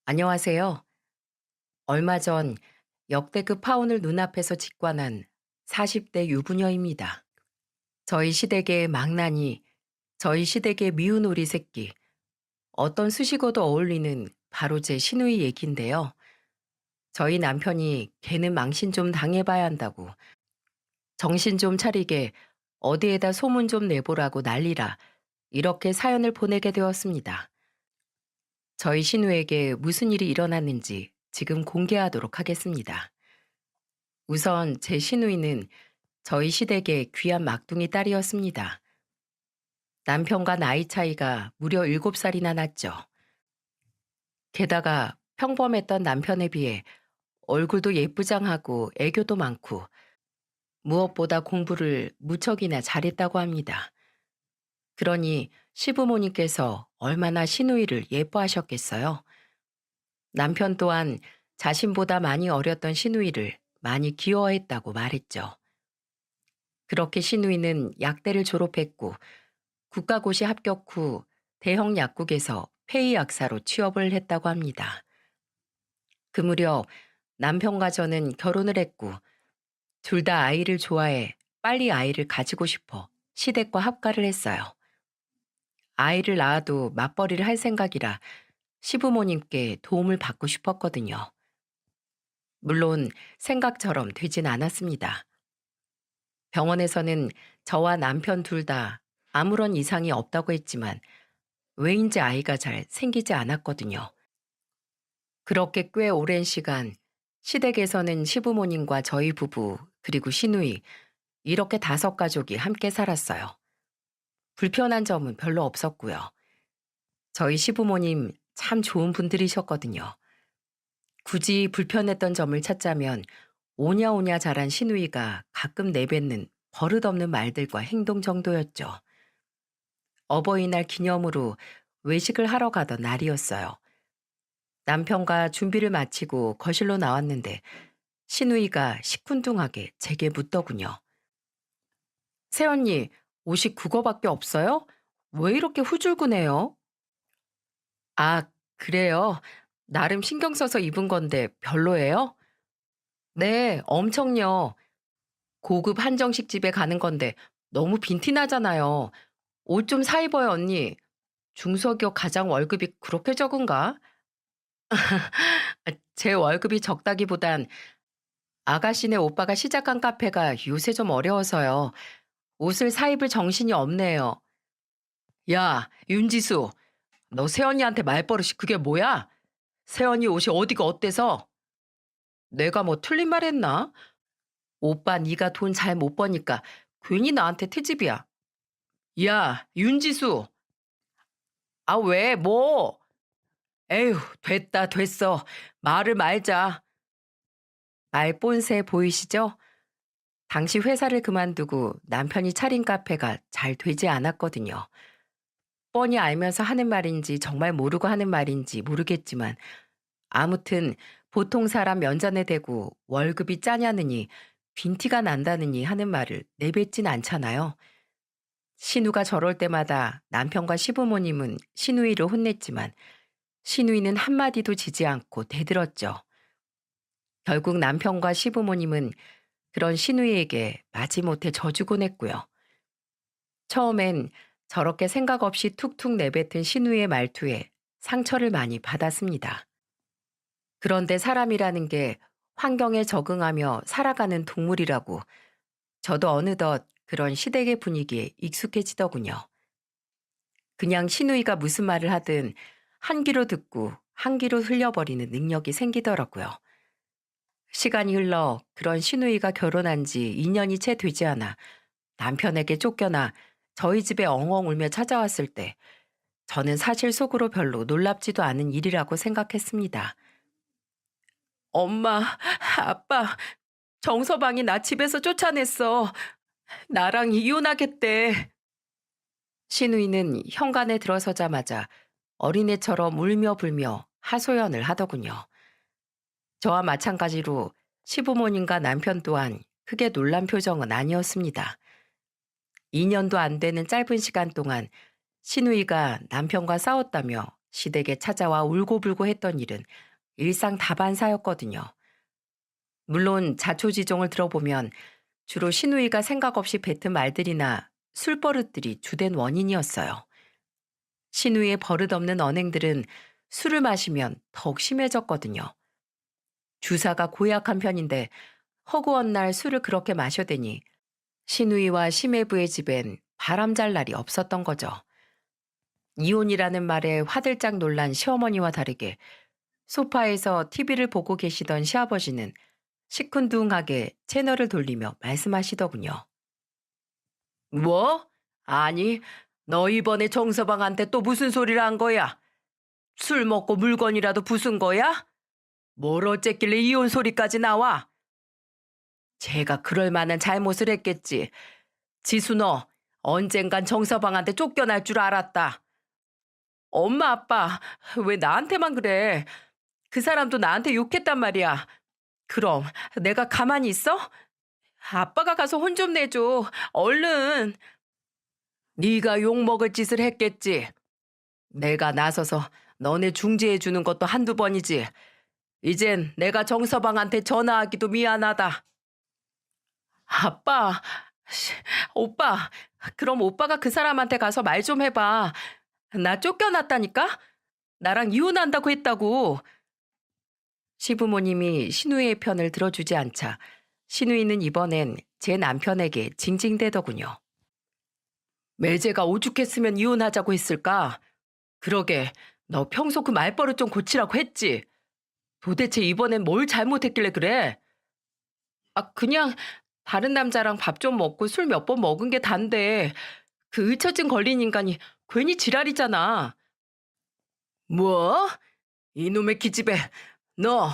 안녕하세요. 얼마 전 역대급 파혼을 눈앞에서 직관한 40대 유부녀입니다. 저희 시댁의 망나니, 저희 시댁의 미운 오리 새끼, 어떤 수식어도 어울리는 바로 제 시누이 얘기인데요. 저희 남편이 걔는 망신 좀 당해봐야 한다고, 정신 좀 차리게 어디에다 소문 좀 내보라고 난리라, 이렇게 사연을 보내게 되었습니다. 저희 시누에게 무슨 일이 일어났는지 지금 공개하도록 하겠습니다. 우선 제 시누이는 저희 시댁의 귀한 막둥이 딸이었습니다. 남편과 나이 차이가 무려 7살이나 났죠. 게다가 평범했던 남편에 비해 얼굴도 예쁘장하고 애교도 많고 무엇보다 공부를 무척이나 잘했다고 합니다. 그러니 시부모님께서 얼마나 시누이를 예뻐하셨겠어요. 남편 또한 자신보다 많이 어렸던 시누이를 많이 귀여워했다고 말했죠. 그렇게 시누이는 약대를 졸업했고 국가고시 합격 후 대형 약국에서 폐의 약사로 취업을 했다고 합니다. 그 무렵 남편과 저는 결혼을 했고 둘 다 아이를 좋아해 빨리 아이를 가지고 싶어 시댁과 합가를 했어요. 아이를 낳아도 맞벌이를 할 생각이라 시부모님께 도움을 받고 싶었거든요. 물론 생각처럼 되진 않았습니다. 병원에서는 저와 남편 둘 다 아무런 이상이 없다고 했지만 왜인지 아이가 잘 생기지 않았거든요. 그렇게 꽤 오랜 시간 시댁에서는 시부모님과 저희 부부 그리고 시누이 이렇게 5가족이 함께 살았어요. 불편한 점은 별로 없었고요. 저희 시부모님 참 좋은 분들이셨거든요. 굳이 불편했던 점을 찾자면 오냐오냐 자란 시누이가 가끔 내뱉는 버릇없는 말들과 행동 정도였죠. 어버이날 기념으로 외식을 하러 가던 날이었어요. 남편과 준비를 마치고 거실로 나왔는데 시누이가 시큰둥하게 제게 묻더군요. 새언니, 옷이 그거밖에 없어요? 왜 이렇게 후줄근해요? 아, 그래요? 나름 신경 써서 입은 건데 별로예요? 네, 엄청요. 고급 한정식 집에 가는 건데 너무 빈티나잖아요. 옷 좀 사 입어요, 언니. 중소기업 가장 월급이 그렇게 적은가? 제 월급이 적다기보단 아가씨네 오빠가 시작한 카페가 요새 좀 어려워서요. 옷을 사 입을 정신이 없네요. 야, 윤지수, 너 새언니한테 말버릇이 그게 뭐야? 새언니 옷이 어디가 어때서? 내가 뭐 틀린 말 했나? 오빠 네가 돈 잘 못 버니까 괜히 나한테 트집이야. 야, 윤지수. 아, 왜, 뭐? 에휴, 됐다, 됐어. 말을 말자. 말본새 보이시죠? 당시 회사를 그만두고 남편이 차린 카페가 잘 되지 않았거든요. 뻔히 알면서 하는 말인지 정말 모르고 하는 말인지 모르겠지만 아무튼 보통 사람 면전에 대고 월급이 짜냐느니 빈티가 난다느니 하는 말을 내뱉진 않잖아요. 신우가 저럴 때마다 남편과 시부모님은 신우이를 혼냈지만 신우이는 한마디도 지지 않고 대들었죠. 결국 남편과 시부모님은 그런 신우이에게 마지못해 져주곤 했고요. 처음엔 저렇게 생각 없이 툭툭 내뱉은 신우이의 말투에 상처를 많이 받았습니다. 그런데 사람이라는 게 환경에 적응하며 살아가는 동물이라고 저도 어느덧 그런 시댁의 분위기에 익숙해지더군요. 그냥 시누이가 무슨 말을 하든 한 귀로 듣고 한 귀로 흘려버리는 능력이 생기더라고요. 시간이 흘러 그런 시누이가 결혼한 지 2년이 채 되지 않아 남편에게 쫓겨나 저희 집에 엉엉 울며 찾아왔을 때 저는 사실 속으로 별로 놀랍지도 않은 일이라고 생각했습니다. 엄마, 아빠, 정서방이 나 집에서 쫓아냈어. 나랑 이혼하겠대. 시누이는 현관에 들어서자마자 어린애처럼 울며 불며 하소연을 하더군요. 저와 마찬가지로 시부모님과 남편 또한 크게 놀란 표정은 아니었습니다. 2년도 안 되는 짧은 시간 동안 시누이가 남편과 싸웠다며 시댁에 찾아와 울고불고 했던 일은 일상 다반사였거든요. 물론 자초지종을 들어보면 주로 시누이가 생각 없이 뱉은 말들이나 술버릇들이 주된 원인이었어요. 시누이의 버릇없는 언행들은 술을 마시면 더욱 심해졌거든요. 주사가 고약한 편인데 허구한 날 술을 그렇게 마셔대니 시누이와 시매부의 집엔 바람잘 날이 없었던 거죠. 이혼이라는 말에 화들짝 놀란 시어머니와 다르게 소파에서 TV를 보고 계시던 시아버지는 시큰둥하게 채널을 돌리며 말씀하시더군요. 뭐? 아니, 너 이번에 정서방한테 또 무슨 소리를 한 거야? 술 먹고 물건이라도 부순 거야? 뭘 어쨌길래 이혼 소리까지 나와? 제가 그럴 만한 잘못을 했겠지. 지수 너 언젠간 정서방한테 쫓겨날 줄 알았다. 엄마 아빠 왜 나한테만 그래? 그 사람도 나한테 욕했단 말이야. 그럼 내가 가만히 있어? 아빠가 가서 혼 좀 내줘. 얼른. 네가 욕먹을 짓을 했겠지. 내가 나서서 너네 중재해 주는 것도 한두 번이지. 이젠 내가 정서방한테 전화하기도 미안하다. 아빠, 오빠, 그럼 오빠가 그 사람한테 가서 말 좀 해봐. 나 쫓겨났다니까? 나랑 이혼한다고 했다고. 시부모님이 시누이의 편을 들어주지 않자 시누이는 이번엔 제 남편에게 징징대더군요. 매제가 오죽했으면 이혼하자고 했을까? 그러게, 너 평소 그 말버릇 좀 고치라고 했지. 도대체 이번엔 뭘 잘못했길래 그래? 아, 그냥 다른 남자랑 밥 좀 먹고 술 몇 번 먹은 게 단데 그 의처증 걸린 인간이 괜히 지랄이잖아. 뭐? 이놈의 기집애, 너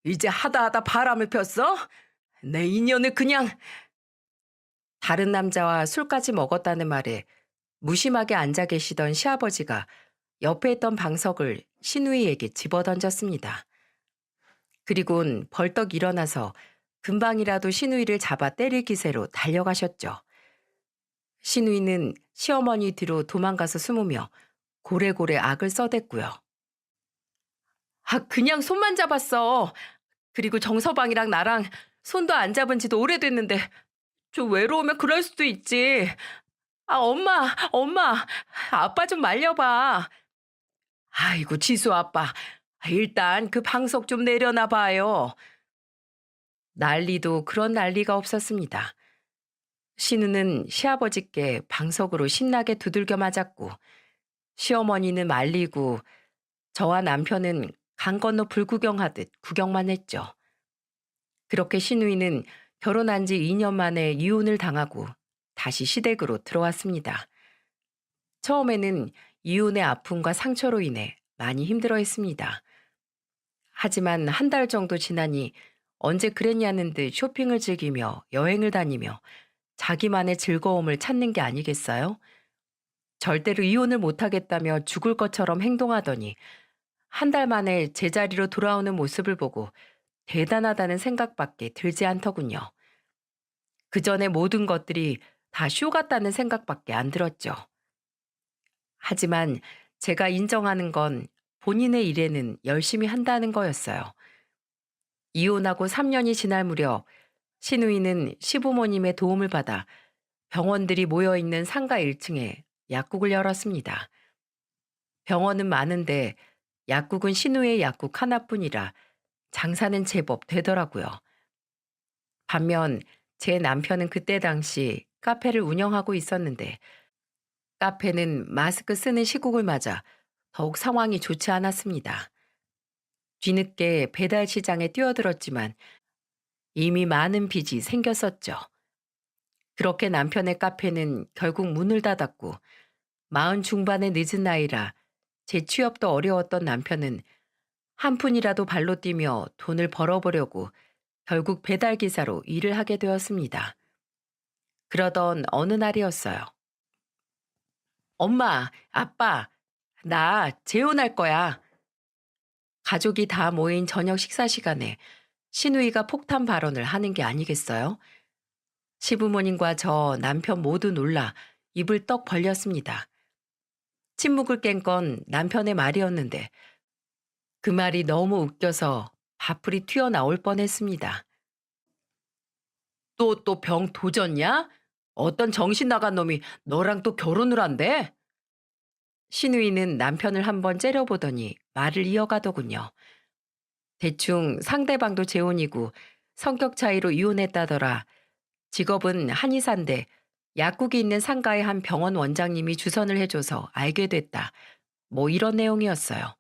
이제 하다 바람을 폈어? 내 인연을 그냥. 다른 남자와 술까지 먹었다는 말에 무심하게 앉아 계시던 시아버지가 옆에 있던 방석을 시누이에게 집어던졌습니다. 그리곤 벌떡 일어나서 금방이라도 시누이를 잡아 때릴 기세로 달려가셨죠. 시누이는 시어머니 뒤로 도망가서 숨으며 고래고래 악을 써댔고요. 아, 그냥 손만 잡았어. 그리고 정서방이랑 나랑 손도 안 잡은 지도 오래됐는데 좀 외로우면 그럴 수도 있지. 아, 엄마, 아빠 좀 말려봐. 아이고, 지수 아빠. 일단 그 방석 좀 내려놔 봐요. 난리도 그런 난리가 없었습니다. 신우는 시아버지께 방석으로 신나게 두들겨 맞았고, 시어머니는 말리고, 저와 남편은 강 건너 불구경하듯 구경만 했죠. 그렇게 시누이는 결혼한 지 2년 만에 이혼을 당하고 다시 시댁으로 들어왔습니다. 처음에는 이혼의 아픔과 상처로 인해 많이 힘들어했습니다. 하지만 한 달 정도 지나니 언제 그랬냐는 듯 쇼핑을 즐기며 여행을 다니며 자기만의 즐거움을 찾는 게 아니겠어요? 절대로 이혼을 못하겠다며 죽을 것처럼 행동하더니 한 달 만에 제자리로 돌아오는 모습을 보고 대단하다는 생각밖에 들지 않더군요. 그 전에 모든 것들이 다 쇼 같다는 생각밖에 안 들었죠. 하지만 제가 인정하는 건 본인의 일에는 열심히 한다는 거였어요. 이혼하고 3년이 지날 무렵 시누이는 시부모님의 도움을 받아 병원들이 모여있는 상가 1층에 약국을 열었습니다. 병원은 많은데 약국은 시누이의 약국 하나뿐이라 장사는 제법 되더라고요. 반면 제 남편은 그때 당시 카페를 운영하고 있었는데 카페는 마스크 쓰는 시국을 맞아 더욱 상황이 좋지 않았습니다. 뒤늦게 배달 시장에 뛰어들었지만 이미 많은 빚이 생겼었죠. 그렇게 남편의 카페는 결국 문을 닫았고 40 중반의 늦은 나이라 재취업도 어려웠던 남편은 한 푼이라도 발로 뛰며 돈을 벌어보려고 결국 배달기사로 일을 하게 되었습니다. 그러던 어느 날이었어요. 엄마, 아빠, 나 재혼할 거야. 가족이 다 모인 저녁 식사 시간에 시누이가 폭탄 발언을 하는 게 아니겠어요? 시부모님과 저 남편 모두 놀라 입을 떡 벌렸습니다. 침묵을 깬 건 남편의 말이었는데 그 말이 너무 웃겨서 밥풀이 튀어나올 뻔했습니다. 또 병 도졌냐? 어떤 정신 나간 놈이 너랑 또 결혼을 한대? 신우이는 남편을 한번 째려보더니 말을 이어가더군요. 대충 상대방도 재혼이고 성격 차이로 이혼했다더라. 직업은 한의사인데 약국이 있는 상가의 한 병원 원장님이 주선을 해줘서 알게 됐다. 뭐 이런 내용이었어요.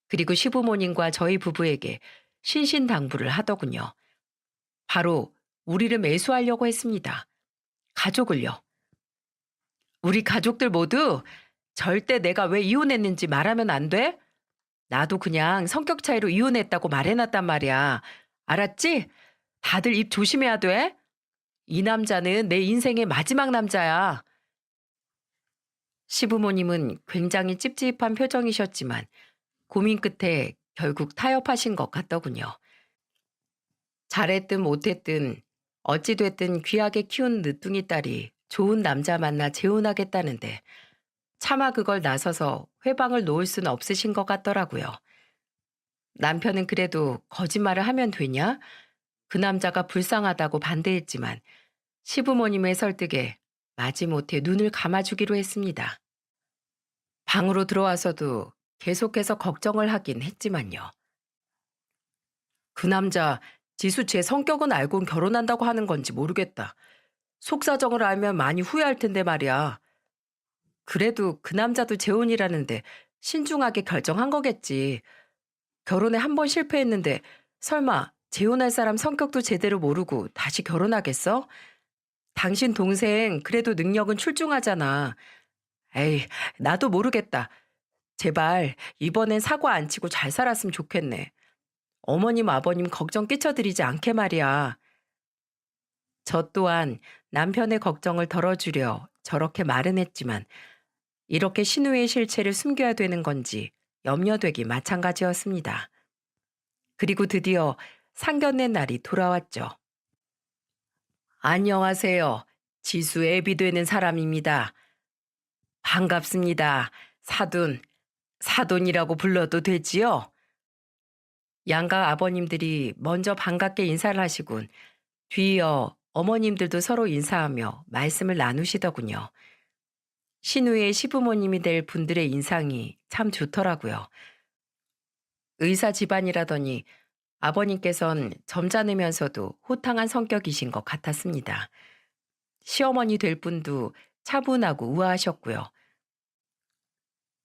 그리고 시부모님과 저희 부부에게 신신당부를 하더군요. 바로 우리를 매수하려고 했습니다. 가족을요. 우리 가족들 모두 절대 내가 왜 이혼했는지 말하면 안 돼? 나도 그냥 성격 차이로 이혼했다고 말해놨단 말이야. 알았지? 다들 입 조심해야 돼. 이 남자는 내 인생의 마지막 남자야. 시부모님은 굉장히 찝찝한 표정이셨지만 고민 끝에 결국 타협하신 것 같더군요. 잘했든 못했든 어찌됐든 귀하게 키운 늦둥이 딸이 좋은 남자 만나 재혼하겠다는데 차마 그걸 나서서 회방을 놓을 수는 없으신 것 같더라고요. 남편은 그래도 거짓말을 하면 되냐? 그 남자가 불쌍하다고 반대했지만 시부모님의 설득에 마지못해 눈을 감아주기로 했습니다. 방으로 들어와서도 계속해서 걱정을 하긴 했지만요. 그 남자 지수 제 성격은 알고는 결혼한다고 하는 건지 모르겠다. 속사정을 알면 많이 후회할 텐데 말이야. 그래도 그 남자도 재혼이라는데 신중하게 결정한 거겠지. 결혼에 한 번 실패했는데 설마 재혼할 사람 성격도 제대로 모르고 다시 결혼하겠어? 당신 동생 그래도 능력은 출중하잖아. 에이, 나도 모르겠다. 제발 이번엔 사고 안 치고 잘 살았으면 좋겠네. 어머님 아버님 걱정 끼쳐드리지 않게 말이야. 저 또한 남편의 걱정을 덜어주려 저렇게 말은 했지만 이렇게 신우의 실체를 숨겨야 되는 건지 염려되기 마찬가지였습니다. 그리고 드디어 상견례 날이 돌아왔죠. 안녕하세요. 지수 애비 되는 사람입니다. 반갑습니다. 사돈, 사돈이라고 불러도 되지요? 양가 아버님들이 먼저 반갑게 인사를 하시군 뒤이어 어머님들도 서로 인사하며 말씀을 나누시더군요. 신우의 시부모님이 될 분들의 인상이 참 좋더라고요. 의사 집안이라더니 아버님께선 점잖으면서도 호탕한 성격이신 것 같았습니다. 시어머니 될 분도 차분하고 우아하셨고요.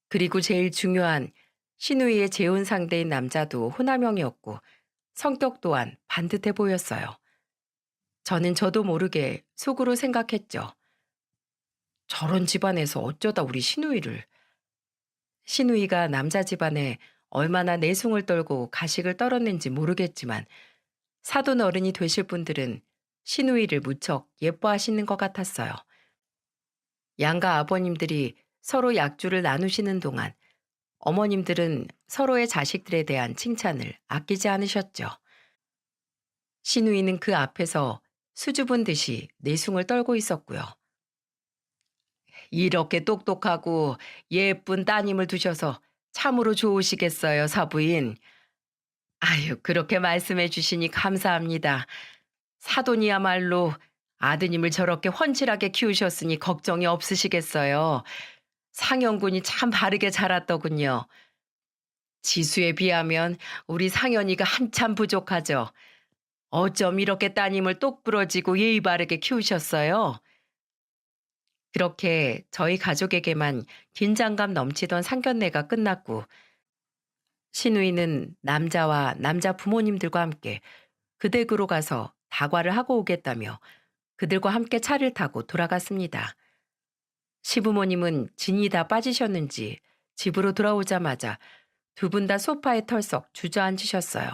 그리고 제일 중요한 신우이의 재혼 상대인 남자도 호남형이었고 성격 또한 반듯해 보였어요. 저는 저도 모르게 속으로 생각했죠. 저런 집안에서 어쩌다 우리 신우이를. 신우이가 남자 집안에 얼마나 내숭을 떨고 가식을 떨었는지 모르겠지만 사돈 어른이 되실 분들은 신우이를 무척 예뻐하시는 것 같았어요. 양가 아버님들이 서로 약주를 나누시는 동안 어머님들은 서로의 자식들에 대한 칭찬을 아끼지 않으셨죠. 신우이는 그 앞에서 수줍은 듯이 내숭을 떨고 있었고요. 이렇게 똑똑하고 예쁜 따님을 두셔서 참으로 좋으시겠어요, 사부인. 아유, 그렇게 말씀해 주시니 감사합니다. 사돈이야말로 아드님을 저렇게 훤칠하게 키우셨으니 걱정이 없으시겠어요. 상영군이 참 바르게 자랐더군요. 지수에 비하면 우리 상현이가 한참 부족하죠. 어쩜 이렇게 따님을 똑부러지고 예의 바르게 키우셨어요? 그렇게 저희 가족에게만 긴장감 넘치던 상견례가 끝났고 신우이는 남자와 남자 부모님들과 함께 그 댁으로 가서 다과를 하고 오겠다며 그들과 함께 차를 타고 돌아갔습니다. 시부모님은 진이 다 빠지셨는지 집으로 돌아오자마자 두 분 다 소파에 털썩 주저앉으셨어요.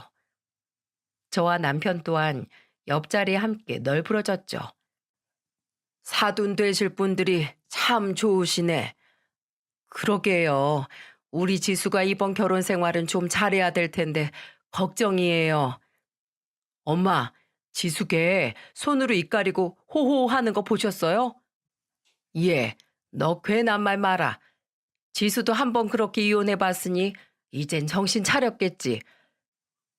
저와 남편 또한 옆자리에 함께 널브러졌죠. 사돈 되실 분들이 참 좋으시네. 그러게요. 우리 지수가 이번 결혼 생활은 좀 잘해야 될 텐데 걱정이에요. 엄마, 지수개 손으로 입 가리고 호호 하는 거 보셨어요? 예, 너 괜한 말 마라. 지수도 한번 그렇게 이혼해봤으니 이젠 정신 차렸겠지.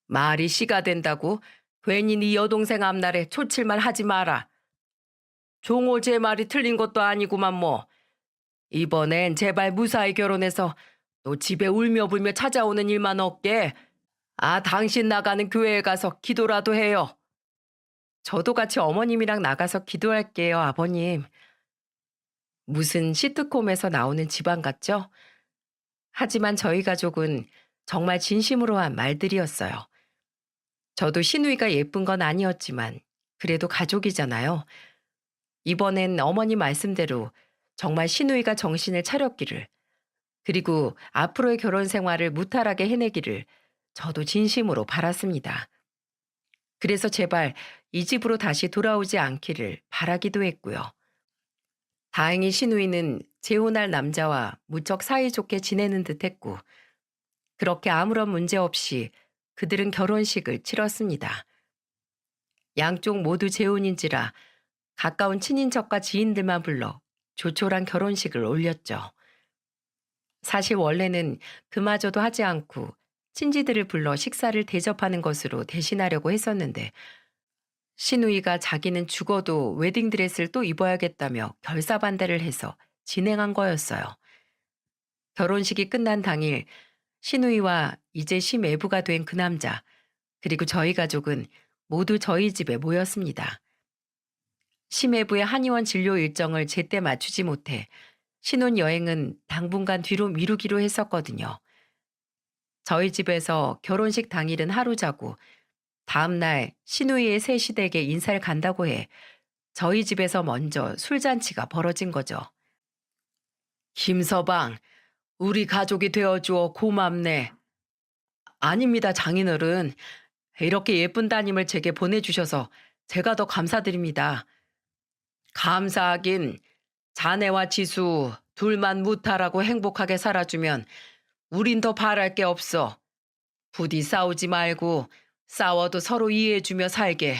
말이 씨가 된다고 괜히 네 여동생 앞날에 초칠만 하지 마라. 종호 제 말이 틀린 것도 아니구만 뭐. 이번엔 제발 무사히 결혼해서 또 집에 울며불며 찾아오는 일만 없게. 당신 나가는 교회에 가서 기도라도 해요. 저도 같이 어머님이랑 나가서 기도할게요, 아버님. 무슨 시트콤에서 나오는 집안 같죠? 하지만 저희 가족은 정말 진심으로 한 말들이었어요. 저도 시누이가 예쁜 건 아니었지만 그래도 가족이잖아요. 이번엔 어머니 말씀대로 정말 시누이가 정신을 차렸기를, 그리고 앞으로의 결혼 생활을 무탈하게 해내기를 저도 진심으로 바랐습니다. 그래서 제발 이 집으로 다시 돌아오지 않기를 바라기도 했고요. 다행히 시누이는 재혼할 남자와 무척 사이좋게 지내는 듯 했고, 그렇게 아무런 문제 없이 그들은 결혼식을 치렀습니다. 양쪽 모두 재혼인지라 가까운 친인척과 지인들만 불러 조촐한 결혼식을 올렸죠. 사실 원래는 그마저도 하지 않고 친지들을 불러 식사를 대접하는 것으로 대신하려고 했었는데, 시누이가 자기는 죽어도 웨딩드레스를 또 입어야겠다며 결사반대를 해서 진행한 거였어요. 결혼식이 끝난 당일 시누이와 이제 시매부가 된 그 남자, 그리고 저희 가족은 모두 저희 집에 모였습니다. 시매부의 한의원 진료 일정을 제때 맞추지 못해 신혼여행은 당분간 뒤로 미루기로 했었거든요. 저희 집에서 결혼식 당일은 하루 자고 다음날 시누이의 새 시댁에 인사를 간다고 해 저희 집에서 먼저 술잔치가 벌어진 거죠. 김서방, 우리 가족이 되어주어 고맙네. 아닙니다, 장인어른. 이렇게 예쁜 따님을 제게 보내주셔서 제가 더 감사드립니다. 감사하긴, 자네와 지수 둘만 무탈하고 행복하게 살아주면 우린 더 바랄 게 없어. 부디 싸우지 말고 싸워도 서로 이해해주며 살게.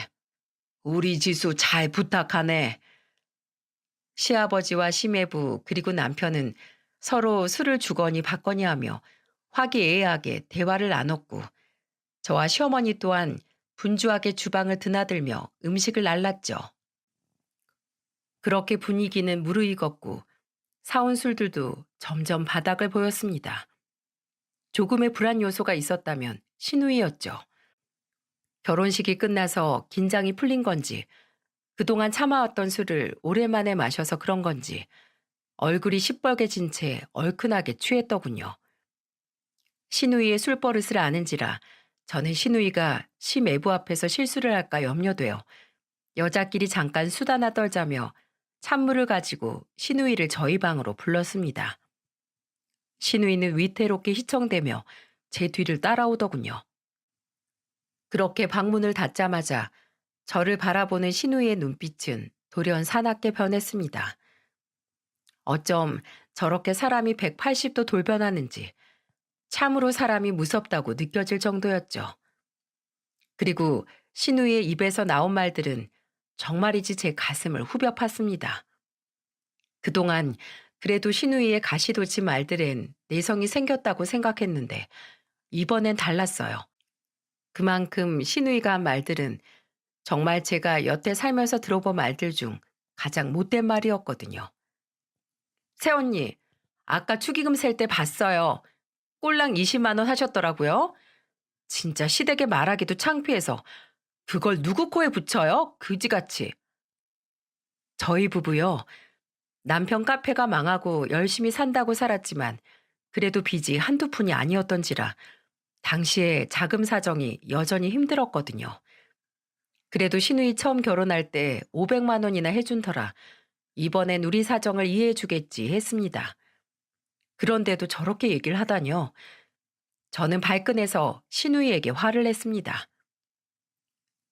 우리 지수 잘 부탁하네. 시아버지와 시매부 그리고 남편은 서로 술을 주거니 받거니 하며 화기애애하게 대화를 나눴고, 저와 시어머니 또한 분주하게 주방을 드나들며 음식을 날랐죠. 그렇게 분위기는 무르익었고 사온 술들도 점점 바닥을 보였습니다. 조금의 불안 요소가 있었다면 시누이였죠. 결혼식이 끝나서 긴장이 풀린 건지, 그동안 참아왔던 술을 오랜만에 마셔서 그런 건지 얼굴이 시뻘개진 채 얼큰하게 취했더군요. 시누이의 술버릇을 아는지라 저는 시누이가 시매부 앞에서 실수를 할까 염려되어 여자끼리 잠깐 수다나 떨자며 찬물을 가지고 시누이를 저희 방으로 불렀습니다. 시누이는 위태롭게 휘청대며 제 뒤를 따라오더군요. 그렇게 방문을 닫자마자 저를 바라보는 시누이의 눈빛은 돌연 사납게 변했습니다. 어쩜 저렇게 사람이 180도 돌변하는지 참으로 사람이 무섭다고 느껴질 정도였죠. 그리고 시누이의 입에서 나온 말들은 정말이지 제 가슴을 후벼 팠습니다. 그동안 그래도 시누이의 가시돋친 말들엔 내성이 생겼다고 생각했는데 이번엔 달랐어요. 그만큼 시누이가 한 말들은 정말 제가 여태 살면서 들어본 말들 중 가장 못된 말이었거든요. 새언니, 아까 축의금 셀 때 봤어요. 꼴랑 20만 원 하셨더라고요. 진짜 시댁에 말하기도 창피해서 그걸 누구 코에 붙여요? 그지같이. 저희 부부요. 남편 카페가 망하고 열심히 산다고 살았지만 그래도 빚이 한두 푼이 아니었던지라 당시에 자금 사정이 여전히 힘들었거든요. 그래도 시누이 처음 결혼할 때 500만 원이나 해준 터라 이번엔 우리 사정을 이해해주겠지 했습니다. 그런데도 저렇게 얘기를 하다니요. 저는 발끈해서 시누이에게 화를 냈습니다.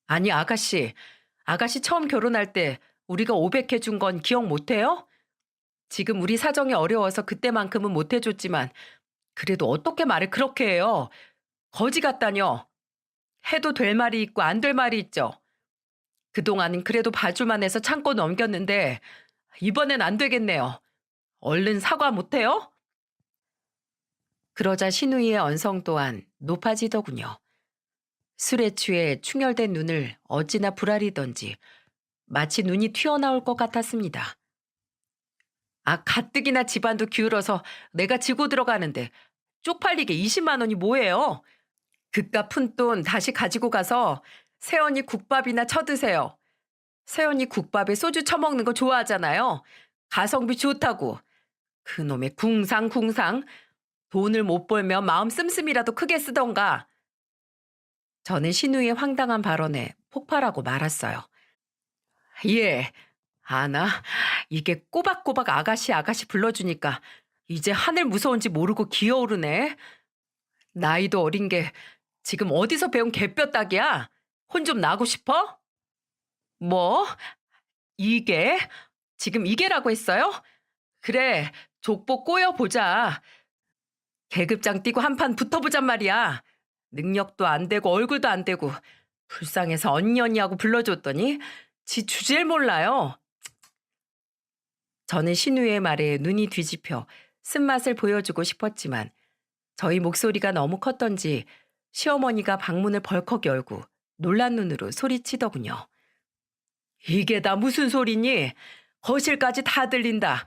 아니 아가씨 처음 결혼할 때 우리가 500 해준 건 기억 못해요? 지금 우리 사정이 어려워서 그때만큼은 못 해줬지만 그래도 어떻게 말을 그렇게 해요? 거지 같다뇨. 해도 될 말이 있고 안 될 말이 있죠. 그동안은 그래도 봐줄만 해서 참고 넘겼는데 이번엔 안 되겠네요. 얼른 사과 못해요? 그러자 신우이의 언성 또한 높아지더군요. 술에 취해 충혈된 눈을 어찌나 부라리던지 마치 눈이 튀어나올 것 같았습니다. 가뜩이나 집안도 기울어서 내가 지고 들어가는데 쪽팔리게 20만 원이 뭐예요? 그깟 푼돈 다시 가지고 가서 새언니 국밥이나 쳐드세요. 새언니 국밥에 소주 처먹는 거 좋아하잖아요. 가성비 좋다고. 그놈의 궁상궁상. 돈을 못 벌면 마음 씀씀이라도 크게 쓰던가. 저는 신우의 황당한 발언에 폭발하고 말았어요. 예, 아나, 이게 꼬박꼬박 아가씨 아가씨 불러주니까 이제 하늘 무서운지 모르고 기어오르네. 나이도 어린 게 지금 어디서 배운 개뼈딱이야? 혼 좀 나고 싶어? 뭐? 이게? 지금 이게라고 했어요? 그래, 족보 꼬여보자. 계급장 뛰고 한판 붙어보잔 말이야. 능력도 안 되고 얼굴도 안 되고 불쌍해서 언니 언니하고 불러줬더니 지 주제를 몰라요. 저는 신우의 말에 눈이 뒤집혀 쓴맛을 보여주고 싶었지만 저희 목소리가 너무 컸던지 시어머니가 방문을 벌컥 열고 놀란 눈으로 소리치더군요. 이게 다 무슨 소리니? 거실까지 다 들린다.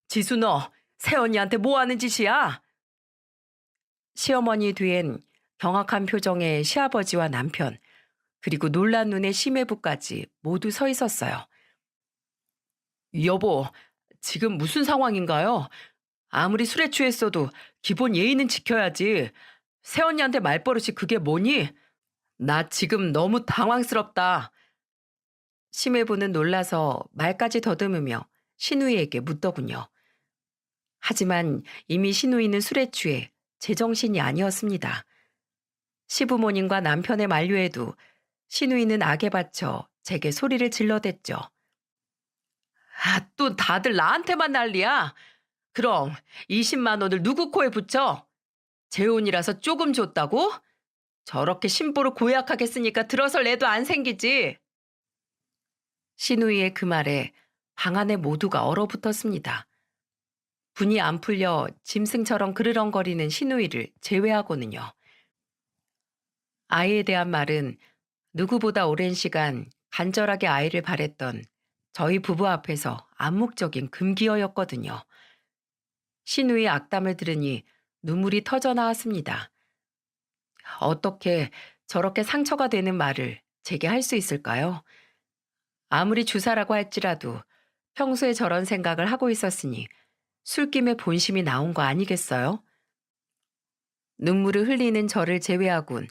지수 너 새언니한테 뭐 하는 짓이야? 시어머니 뒤엔 경악한 표정의 시아버지와 남편, 그리고 놀란 눈의 시매부까지 모두 서 있었어요. 여보, 지금 무슨 상황인가요? 아무리 술에 취했어도 기본 예의는 지켜야지. 새언니한테 말버릇이 그게 뭐니? 나 지금 너무 당황스럽다. 심해부는 놀라서 말까지 더듬으며 신우이에게 묻더군요. 하지만 이미 신우이는 술에 취해 제정신이 아니었습니다. 시부모님과 남편의 만류에도 신우이는 악에 받쳐 제게 소리를 질러댔죠. 또 다들 나한테만 난리야. 그럼 20만 원을 누구 코에 붙여? 재혼이라서 조금 줬다고? 저렇게 심보를 고약하게 쓰니까 들어설 애도 안 생기지. 신우이의 그 말에 방 안에 모두가 얼어붙었습니다. 분이 안 풀려 짐승처럼 그르렁거리는 신우이를 제외하고는요. 아이에 대한 말은 누구보다 오랜 시간 간절하게 아이를 바랬던 저희 부부 앞에서 암묵적인 금기어였거든요. 신우의 악담을 들으니 눈물이 터져 나왔습니다. 어떻게 저렇게 상처가 되는 말을 제게 할 수 있을까요? 아무리 주사라고 할지라도 평소에 저런 생각을 하고 있었으니 술김에 본심이 나온 거 아니겠어요? 눈물을 흘리는 저를 제외하곤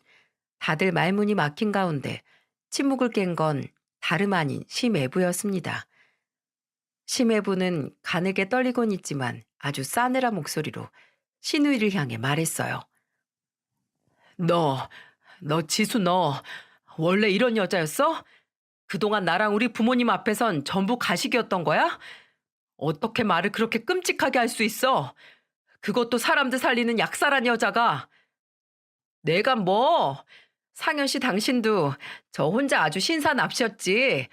다들 말문이 막힌 가운데 침묵을 깬 건 다름 아닌 심애부였습니다. 심애부는 가늘게 떨리곤 있지만 아주 싸늘한 목소리로 신우이를 향해 말했어요. 너 지수 너 원래 이런 여자였어? 그동안 나랑 우리 부모님 앞에선 전부 가식이었던 거야? 어떻게 말을 그렇게 끔찍하게 할 수 있어? 그것도 사람들 살리는 약살한 여자가. 내가 뭐? 상현 씨 당신도 저 혼자 아주 신사납시였지.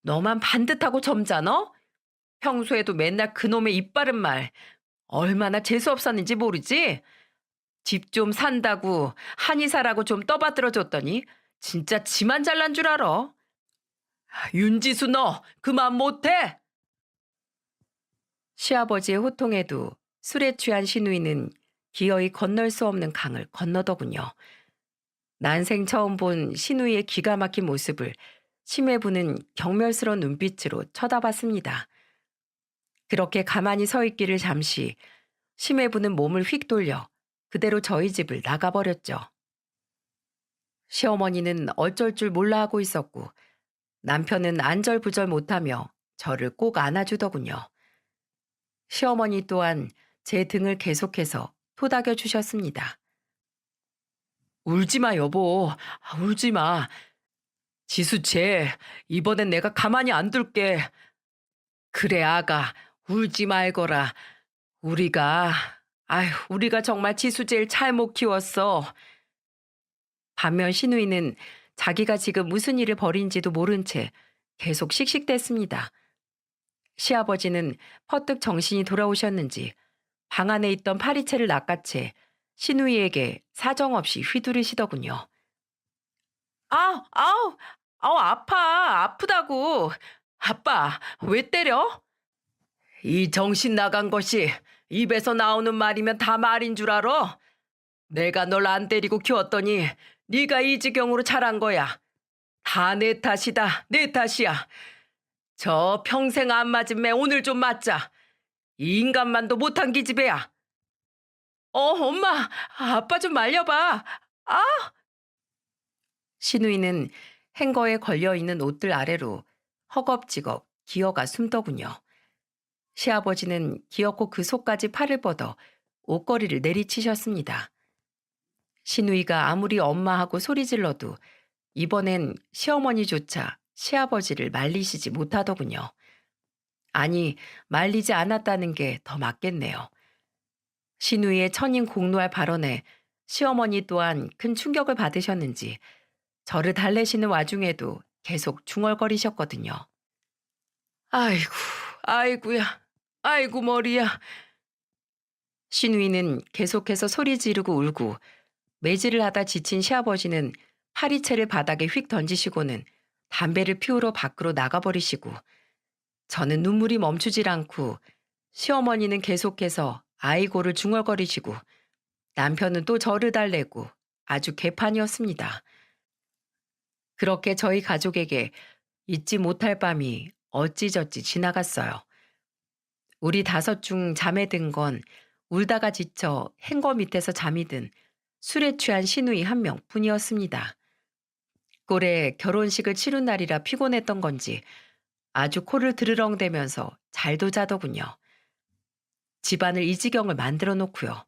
너만 반듯하고 점잖어? 평소에도 맨날 그놈의 입 바른 말 얼마나 재수없었는지 모르지? 집 좀 산다고 한의사라고 좀 떠받들어줬더니 진짜 지만 잘난 줄 알아. 윤지수 너 그만 못해? 시아버지의 호통에도 술에 취한 신우이는 기어이 건널 수 없는 강을 건너더군요. 난생 처음 본 신우이의 기가 막힌 모습을 심해부는 경멸스러운 눈빛으로 쳐다봤습니다. 그렇게 가만히 서 있기를 잠시 심해부는 몸을 휙 돌려 그대로 저희 집을 나가버렸죠. 시어머니는 어쩔 줄 몰라 하고 있었고 남편은 안절부절 못하며 저를 꼭 안아주더군요. 시어머니 또한 제 등을 계속해서 토닥여 주셨습니다. 울지마 여보, 울지마. 지수쟤 이번엔 내가 가만히 안 둘게. 그래 아가 울지 말거라. 우리가 정말 지수쟤를 잘못 키웠어. 반면 신우이는 자기가 지금 무슨 일을 벌인지도 모른 채 계속 씩씩댔습니다. 시아버지는 퍼뜩 정신이 돌아오셨는지 방 안에 있던 파리채를 낚아채 신우이에게 사정없이 휘두르시더군요. 아, 아우, 아우, 아파, 아프다고. 아빠, 왜 때려? 이 정신 나간 것이 입에서 나오는 말이면 다 말인 줄 알아? 내가 널 안 때리고 키웠더니 네가 이 지경으로 자란 거야. 다 내 탓이다, 내 탓이야. 저 평생 안 맞은 매 오늘 좀 맞자. 이 인간만도 못한 기집애야. 엄마, 아빠 좀 말려봐. 아! 신우이는 행거에 걸려있는 옷들 아래로 허겁지겁 기어가 숨더군요. 시아버지는 기어코 그 속까지 팔을 뻗어 옷걸이를 내리치셨습니다. 신우이가 아무리 엄마하고 소리질러도 이번엔 시어머니조차 시아버지를 말리시지 못하더군요. 아니, 말리지 않았다는 게 더 맞겠네요. 신우이의 천인 공노할 발언에 시어머니 또한 큰 충격을 받으셨는지 저를 달래시는 와중에도 계속 중얼거리셨거든요. 아이고, 아이고야, 아이고 머리야. 신우이는 계속해서 소리 지르고 울고 매질을 하다 지친 시아버지는 파리채를 바닥에 휙 던지시고는 담배를 피우러 밖으로 나가버리시고 저는 눈물이 멈추질 않고 시어머니는 계속해서 아이고를 중얼거리시고 남편은 또 저를 달래고 아주 개판이었습니다. 그렇게 저희 가족에게 잊지 못할 밤이 어찌저찌 지나갔어요. 우리 5 중 잠에 든 건 울다가 지쳐 행거 밑에서 잠이 든 술에 취한 시누이 1명 뿐이었습니다. 꼴에 결혼식을 치른 날이라 피곤했던 건지 아주 코를 드르렁대면서 잘도 자더군요. 집안을 이 지경을 만들어 놓고요.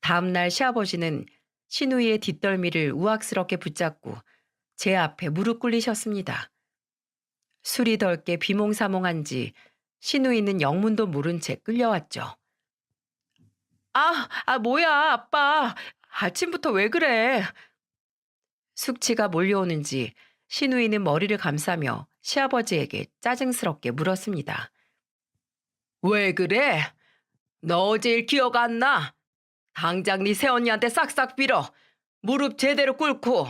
다음 날 시아버지는 시누이의 뒷덜미를 우악스럽게 붙잡고 제 앞에 무릎 꿇리셨습니다. 술이 덜게 비몽사몽한지 시누이는 영문도 모른 채 끌려왔죠. 뭐야, 아빠. 아침부터 왜 그래? 숙취가 몰려오는지 시누이는 머리를 감싸며 시아버지에게 짜증스럽게 물었습니다. 왜 그래? 너 어제 일 기억 안 나? 당장 네 새언니한테 싹싹 빌어. 무릎 제대로 꿇고.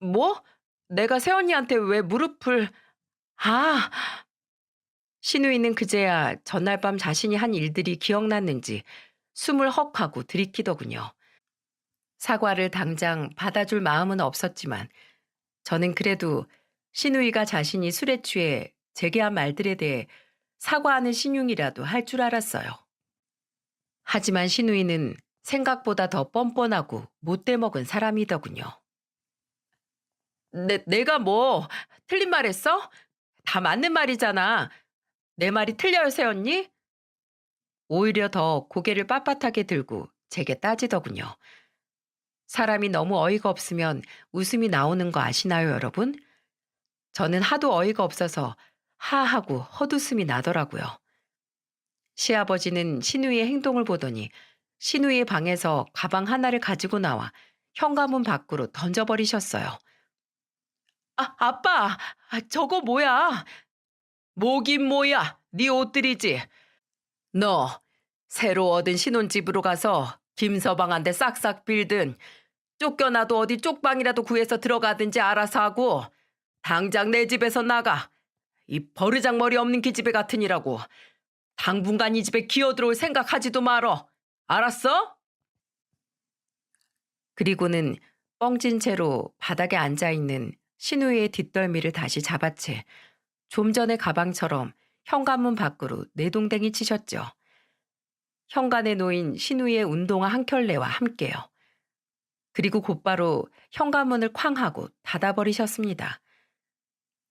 뭐? 내가 새언니한테 왜 무릎을... 아! 시누이는 그제야 전날 밤 자신이 한 일들이 기억났는지 숨을 헉하고 들이키더군요. 사과를 당장 받아줄 마음은 없었지만 저는 그래도 시누이가 자신이 술에 취해 제게 한 말들에 대해 사과하는 신용이라도 할 줄 알았어요. 하지만 시누이는 생각보다 더 뻔뻔하고 못돼 먹은 사람이더군요. 내가 뭐 틀린 말 했어? 다 맞는 말이잖아. 내 말이 틀려요, 새언니? 오히려 더 고개를 빳빳하게 들고 제게 따지더군요. 사람이 너무 어이가 없으면 웃음이 나오는 거 아시나요, 여러분? 저는 하도 어이가 없어서 하하고 헛웃음이 나더라고요. 시아버지는 시누이의 행동을 보더니 시누이의 방에서 가방 하나를 가지고 나와 현관문 밖으로 던져버리셨어요. 아빠, 저거 뭐야? 뭐긴 뭐야, 네 옷들이지. 너 새로 얻은 신혼집으로 가서 김서방한테 싹싹 빌든 쫓겨나도 어디 쪽방이라도 구해서 들어가든지 알아서 하고 당장 내 집에서 나가. 이 버르장머리 없는 기집애 같으니라고. 당분간 이 집에 기어들어올 생각하지도 말어. 알았어? 그리고는 뻥진 채로 바닥에 앉아있는 신우이의 뒷덜미를 다시 잡아채 좀 전의 가방처럼 현관문 밖으로 내동댕이 치셨죠. 현관에 놓인 신우이의 운동화 한 켤레와 함께요. 그리고 곧바로 현관문을 쾅 하고 닫아버리셨습니다.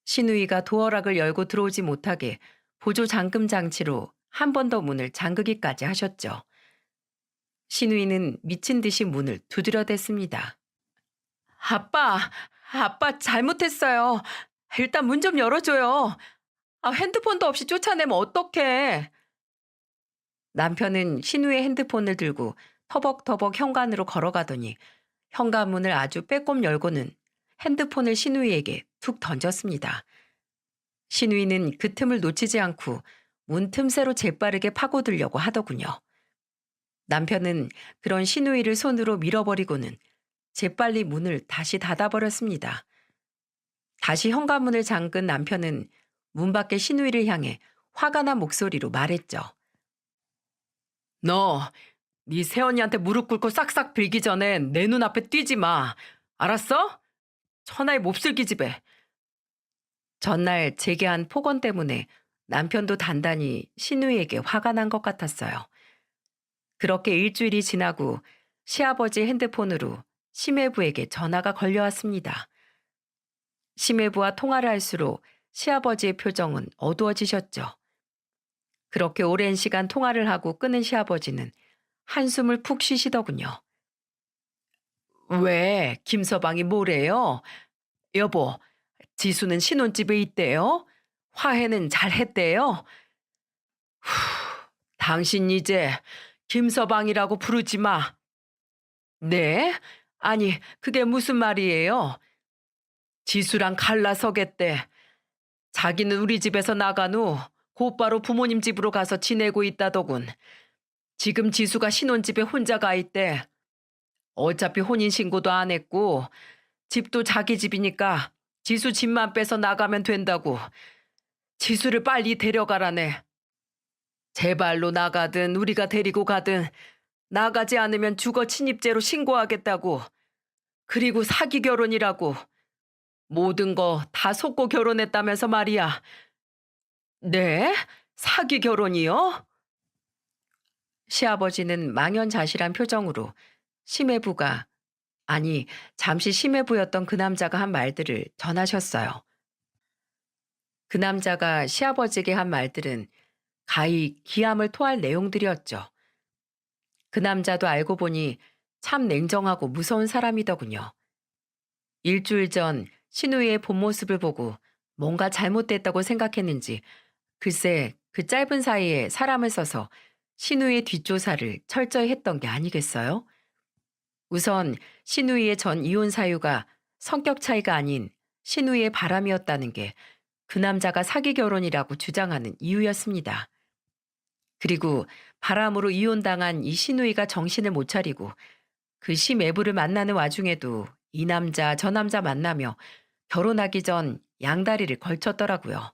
신우이가 도어락을 열고 들어오지 못하게 보조 잠금 장치로 한 번 더 문을 잠그기까지 하셨죠. 신우이는 미친 듯이 문을 두드려댔습니다. 아빠 잘못했어요. 일단 문 좀 열어줘요. 핸드폰도 없이 쫓아내면 어떡해. 남편은 신우의 핸드폰을 들고 터벅터벅 현관으로 걸어가더니 현관문을 아주 빼꼼 열고는 핸드폰을 신우이에게 툭 던졌습니다. 신우이는 그 틈을 놓치지 않고 문 틈새로 재빠르게 파고들려고 하더군요. 남편은 그런 시누이를 손으로 밀어버리고는 재빨리 문을 다시 닫아버렸습니다. 다시 현관문을 잠근 남편은 문 밖의 시누이를 향해 화가 난 목소리로 말했죠. 너, 네 새언니한테 무릎 꿇고 싹싹 빌기 전에 내 눈앞에 뛰지 마. 알았어? 천하의 몹쓸 기집애. 전날 재개한 폭언 때문에 남편도 단단히 시누이에게 화가 난 것 같았어요. 그렇게 일주일이 지나고 시아버지 핸드폰으로 심해부에게 전화가 걸려왔습니다. 심해부와 통화를 할수록 시아버지의 표정은 어두워지셨죠. 그렇게 오랜 시간 통화를 하고 끊은 시아버지는 한숨을 푹 쉬시더군요. 왜? 김서방이 뭐래요? 여보, 지수는 신혼집에 있대요? 화해는 잘 했대요? 당신 이제 김서방이라고 부르지 마. 네? 아니, 그게 무슨 말이에요? 지수랑 갈라서겠대. 자기는 우리 집에서 나간 후 곧바로 부모님 집으로 가서 지내고 있다더군. 지금 지수가 신혼집에 혼자 가 있대. 어차피 혼인신고도 안 했고 집도 자기 집이니까 지수 집만 빼서 나가면 된다고. 지수를 빨리 데려가라네. 제 발로 나가든 우리가 데리고 가든 나가지 않으면 주거 침입죄로 신고하겠다고. 그리고 사기 결혼이라고. 모든 거 다 속고 결혼했다면서 말이야. 네? 사기 결혼이요? 시아버지는 망연자실한 표정으로 심해부가, 아니, 잠시 심해부였던 그 남자가 한 말들을 전하셨어요. 그 남자가 시아버지에게 한 말들은 가히 기함을 토할 내용들이었죠. 그 남자도 알고 보니 참 냉정하고 무서운 사람이더군요. 일주일 전 신우이의 본 모습을 보고 뭔가 잘못됐다고 생각했는지 글쎄 그 짧은 사이에 사람을 써서 신우이의 뒷조사를 철저히 했던 게 아니겠어요? 우선 신우이의 전 이혼 사유가 성격 차이가 아닌 신우이의 바람이었다는 게 그 남자가 사기 결혼이라고 주장하는 이유였습니다. 그리고 바람으로 이혼당한 이 신우이가 정신을 못 차리고 그 시매부를 만나는 와중에도 이 남자 저 남자 만나며 결혼하기 전 양다리를 걸쳤더라고요.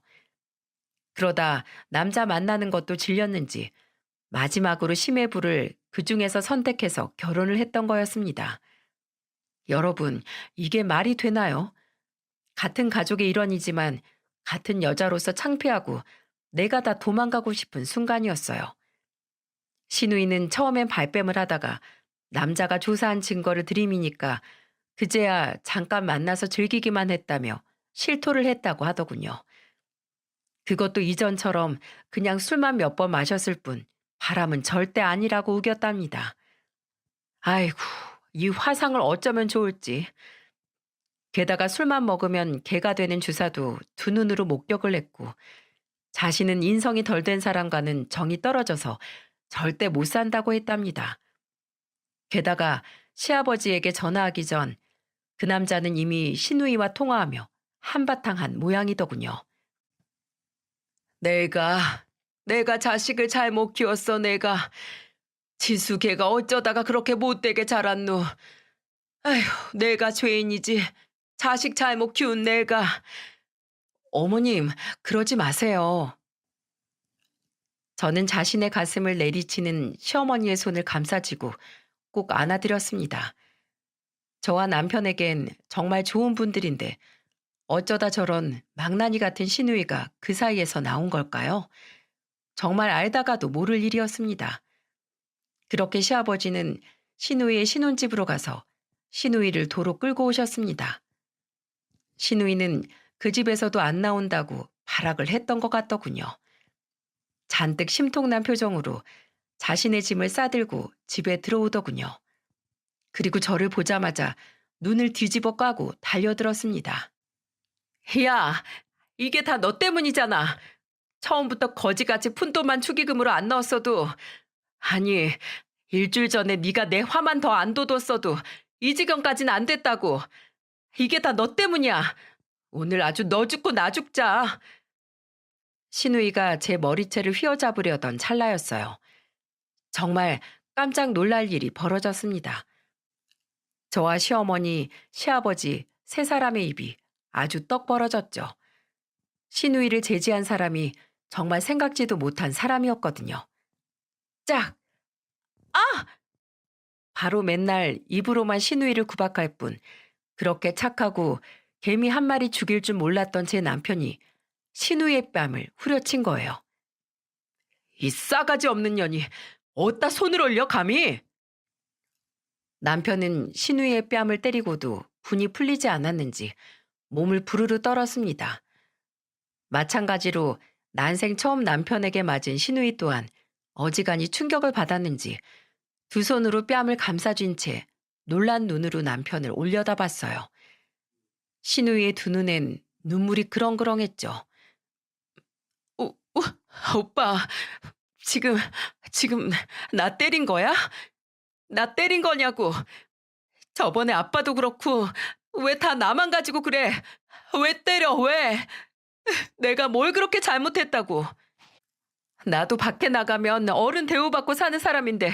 그러다 남자 만나는 것도 질렸는지 마지막으로 시매부를 그중에서 선택해서 결혼을 했던 거였습니다. 여러분, 이게 말이 되나요? 같은 가족의 일원이지만 같은 여자로서 창피하고 내가 다 도망가고 싶은 순간이었어요. 신우이는 처음엔 발뺌을 하다가 남자가 조사한 증거를 들이미니까 그제야 잠깐 만나서 즐기기만 했다며 실토를 했다고 하더군요. 그것도 이전처럼 그냥 술만 몇 번 마셨을 뿐 바람은 절대 아니라고 우겼답니다. 아이고, 이 화상을 어쩌면 좋을지. 게다가 술만 먹으면 개가 되는 주사도 두 눈으로 목격을 했고 자신은 인성이 덜 된 사람과는 정이 떨어져서 절대 못 산다고 했답니다. 게다가 시아버지에게 전화하기 전 그 남자는 이미 신우이와 통화하며 한바탕 한 모양이더군요. 내가 자식을 잘못 키웠어, 내가. 지수 걔가 어쩌다가 그렇게 못되게 자랐노. 아휴, 내가 죄인이지. 자식 잘못 키운 내가. 어머님, 그러지 마세요. 저는 자신의 가슴을 내리치는 시어머니의 손을 감싸쥐고 꼭 안아드렸습니다. 저와 남편에겐 정말 좋은 분들인데 어쩌다 저런 망나니 같은 시누이가 그 사이에서 나온 걸까요? 정말 알다가도 모를 일이었습니다. 그렇게 시아버지는 시누이의 신혼집으로 가서 시누이를 도로 끌고 오셨습니다. 시누이는 그 집에서도 안 나온다고 발악을 했던 것 같더군요. 잔뜩 심통난 표정으로 자신의 짐을 싸들고 집에 들어오더군요. 그리고 저를 보자마자 눈을 뒤집어 까고 달려들었습니다. 야, 이게 다 너 때문이잖아. 처음부터 거지같이 푼돈만 축의금으로 안 넣었어도, 아니, 일주일 전에 네가 내 화만 더 안 돋웠어도 이 지경까지는 안 됐다고. 이게 다 너 때문이야. 오늘 아주 너 죽고 나 죽자. 신우이가 제 머리채를 휘어잡으려던 찰나였어요. 정말 깜짝 놀랄 일이 벌어졌습니다. 저와 시어머니, 시아버지 세 사람의 입이 아주 떡 벌어졌죠. 시누이를 제지한 사람이 정말 생각지도 못한 사람이었거든요. 짝! 아! 바로 맨날 입으로만 시누이를 구박할 뿐 그렇게 착하고 개미 한 마리 죽일 줄 몰랐던 제 남편이 시누이의 뺨을 후려친 거예요. 이 싸가지 없는 년이 어디다 손을 올려 감히? 남편은 시누이의 뺨을 때리고도 분이 풀리지 않았는지 몸을 부르르 떨었습니다. 마찬가지로 난생 처음 남편에게 맞은 시누이 또한 어지간히 충격을 받았는지 두 손으로 뺨을 감싸쥔 채 놀란 눈으로 남편을 올려다봤어요. 시누이의 두 눈엔 눈물이 그렁그렁했죠. 오빠, 지금, 지금 나 때린 거야? 나 때린 거냐고. 저번에 아빠도 그렇고 왜 다 나만 가지고 그래? 왜 때려, 왜? 내가 뭘 그렇게 잘못했다고. 나도 밖에 나가면 어른 대우받고 사는 사람인데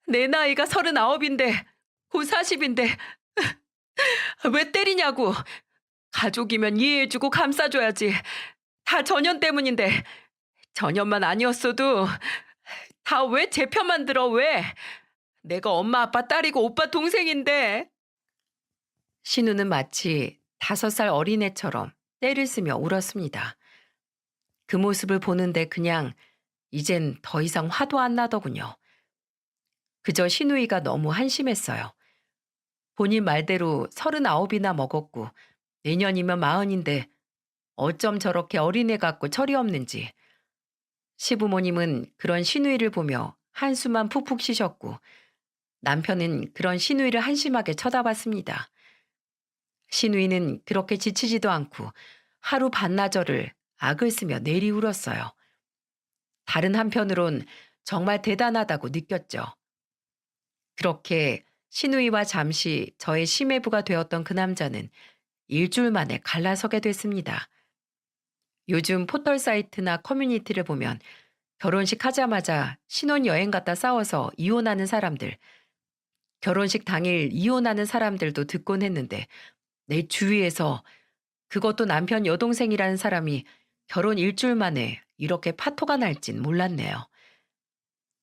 내 나이가 39인데 곧 40인데 왜 때리냐고. 가족이면 이해해주고 감싸줘야지. 다 전현 때문인데 전현만 아니었어도 다 왜 제 편만 들어 왜? 내가 엄마 아빠 딸이고 오빠 동생인데. 신우는 마치 5살 어린애처럼 떼를 쓰며 울었습니다. 그 모습을 보는데 그냥 이젠 더 이상 화도 안 나더군요. 그저 신우이가 너무 한심했어요. 본인 말대로 39이나 먹었고 내년이면 40인데 어쩜 저렇게 어린애 같고 철이 없는지. 시부모님은 그런 신우이를 보며 한숨만 푹푹 쉬셨고 남편은 그런 신우이를 한심하게 쳐다봤습니다. 신우이는 그렇게 지치지도 않고 하루 반나절을 악을 쓰며 내리 울었어요. 다른 한편으론 정말 대단하다고 느꼈죠. 그렇게 신우이와 잠시 저의 심해부가 되었던 그 남자는 일주일 만에 갈라서게 됐습니다. 요즘 포털 사이트나 커뮤니티를 보면 결혼식 하자마자 신혼여행 갔다 싸워서 이혼하는 사람들, 결혼식 당일 이혼하는 사람들도 듣곤 했는데 내 주위에서 그것도 남편 여동생이라는 사람이 결혼 일주일 만에 이렇게 파토가 날진 몰랐네요.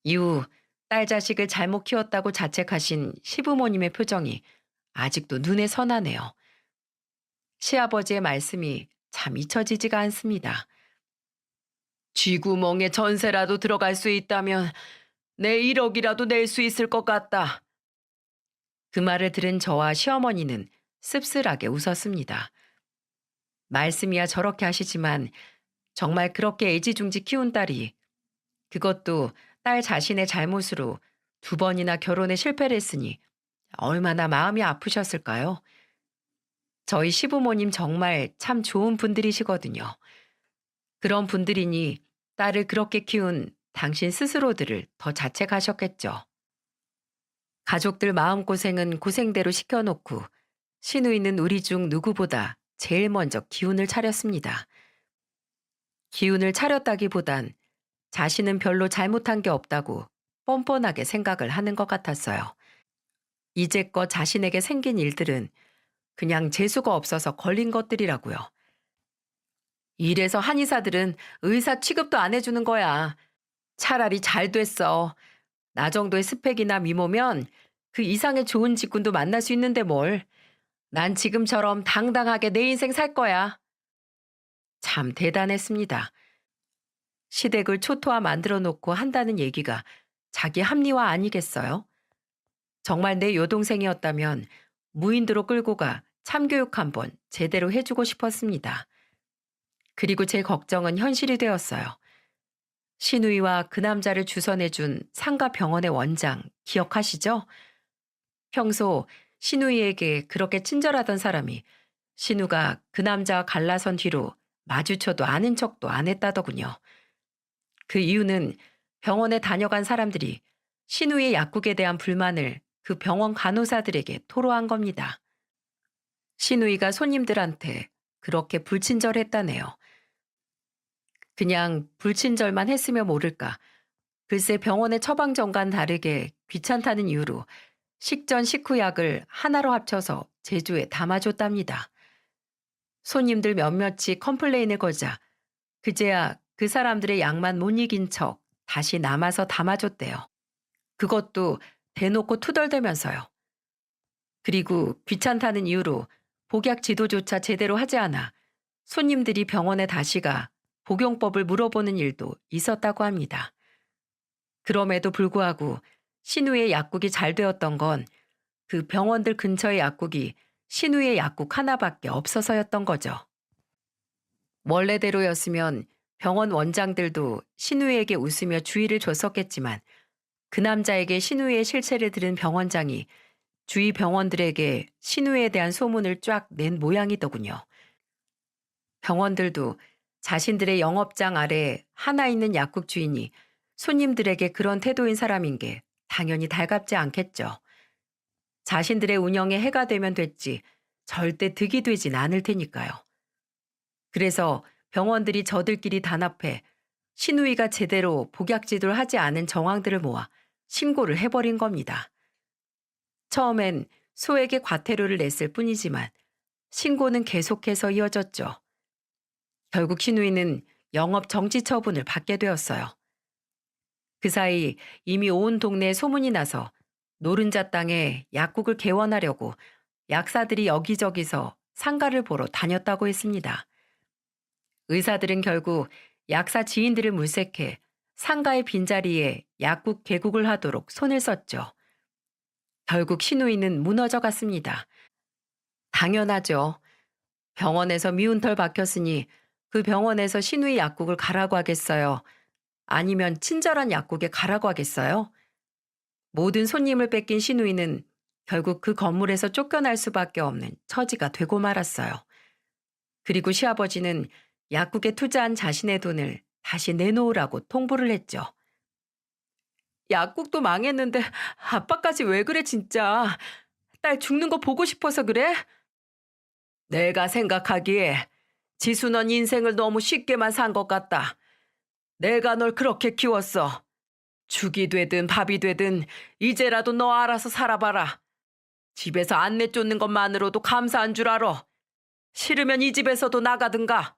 이후 딸 자식을 잘못 키웠다고 자책하신 시부모님의 표정이 아직도 눈에 선하네요. 시아버지의 말씀이 참 잊혀지지가 않습니다. 쥐구멍에 전세라도 들어갈 수 있다면 내 1억이라도 낼 수 있을 것 같다. 그 말을 들은 저와 시어머니는 씁쓸하게 웃었습니다. 말씀이야 저렇게 하시지만 정말 그렇게 애지중지 키운 딸이 그것도 딸 자신의 잘못으로 2번이나 결혼에 실패를 했으니 얼마나 마음이 아프셨을까요? 저희 시부모님 정말 참 좋은 분들이시거든요. 그런 분들이니 딸을 그렇게 키운 당신 스스로들을 더 자책하셨겠죠. 가족들 마음고생은 고생대로 시켜놓고 시누이는 우리 중 누구보다 제일 먼저 기운을 차렸습니다. 기운을 차렸다기보단 자신은 별로 잘못한 게 없다고 뻔뻔하게 생각을 하는 것 같았어요. 이제껏 자신에게 생긴 일들은 그냥 재수가 없어서 걸린 것들이라고요. 이래서 한의사들은 의사 취급도 안 해주는 거야. 차라리 잘 됐어. 나 정도의 스펙이나 미모면 그 이상의 좋은 직군도 만날 수 있는데 뭘. 난 지금처럼 당당하게 내 인생 살 거야. 참 대단했습니다. 시댁을 초토화 만들어 놓고 한다는 얘기가 자기 합리화 아니겠어요? 정말 내 여동생이었다면 무인도로 끌고 가 참교육 한번 제대로 해주고 싶었습니다. 그리고 제 걱정은 현실이 되었어요. 신우이와 그 남자를 주선해준 상가 병원의 원장 기억하시죠? 평소 신우이에게 그렇게 친절하던 사람이 신우가 그 남자와 갈라선 뒤로 마주쳐도 아는 척도 안 했다더군요. 그 이유는 병원에 다녀간 사람들이 신우의 약국에 대한 불만을 그 병원 간호사들에게 토로한 겁니다. 신우이가 손님들한테 그렇게 불친절했다네요. 그냥 불친절만 했으면 모를까. 글쎄 병원의 처방전과는 다르게 귀찮다는 이유로 식전 식후약을 하나로 합쳐서 제조에 담아줬답니다. 손님들 몇몇이 컴플레인을 걸자 그제야 그 사람들의 양만 못 이긴 척 다시 남아서 담아줬대요. 그것도 대놓고 투덜대면서요. 그리고 귀찮다는 이유로 복약 지도조차 제대로 하지 않아 손님들이 병원에 다시 가 복용법을 물어보는 일도 있었다고 합니다. 그럼에도 불구하고 신우의 약국이 잘 되었던 건 그 병원들 근처의 약국이 신우의 약국 하나밖에 없어서였던 거죠. 원래대로였으면 병원 원장들도 신우에게 웃으며 주의를 줬었겠지만 그 남자에게 신우의 실체를 들은 병원장이 주위 병원들에게 신우에 대한 소문을 쫙 낸 모양이더군요. 병원들도 자신들의 영업장 아래 하나 있는 약국 주인이 손님들에게 그런 태도인 사람인 게 당연히 달갑지 않겠죠. 자신들의 운영에 해가 되면 됐지 절대 득이 되진 않을 테니까요. 그래서 병원들이 저들끼리 단합해 신우이가 제대로 복약 지도를 하지 않은 정황들을 모아 신고를 해버린 겁니다. 처음엔 소에게 과태료를 냈을 뿐이지만 신고는 계속해서 이어졌죠. 결국 신우이는 영업 정지 처분을 받게 되었어요. 그 사이 이미 온 동네에 소문이 나서 노른자 땅에 약국을 개원하려고 약사들이 여기저기서 상가를 보러 다녔다고 했습니다. 의사들은 결국 약사 지인들을 물색해 상가의 빈자리에 약국 개국을 하도록 손을 썼죠. 결국 신우이는 무너져 갔습니다. 당연하죠. 병원에서 미운 털 박혔으니 그 병원에서 신우이 약국을 가라고 하겠어요? 아니면 친절한 약국에 가라고 하겠어요? 모든 손님을 뺏긴 신우이는 결국 그 건물에서 쫓겨날 수밖에 없는 처지가 되고 말았어요. 그리고 시아버지는 약국에 투자한 자신의 돈을 다시 내놓으라고 통보를 했죠. 약국도 망했는데 아빠까지 왜 그래 진짜. 딸 죽는 거 보고 싶어서 그래? 내가 생각하기에 지수 넌 인생을 너무 쉽게만 산 것 같다. 내가 널 그렇게 키웠어. 죽이 되든 밥이 되든 이제라도 너 알아서 살아봐라. 집에서 안 내쫓는 것만으로도 감사한 줄 알아. 싫으면 이 집에서도 나가든가.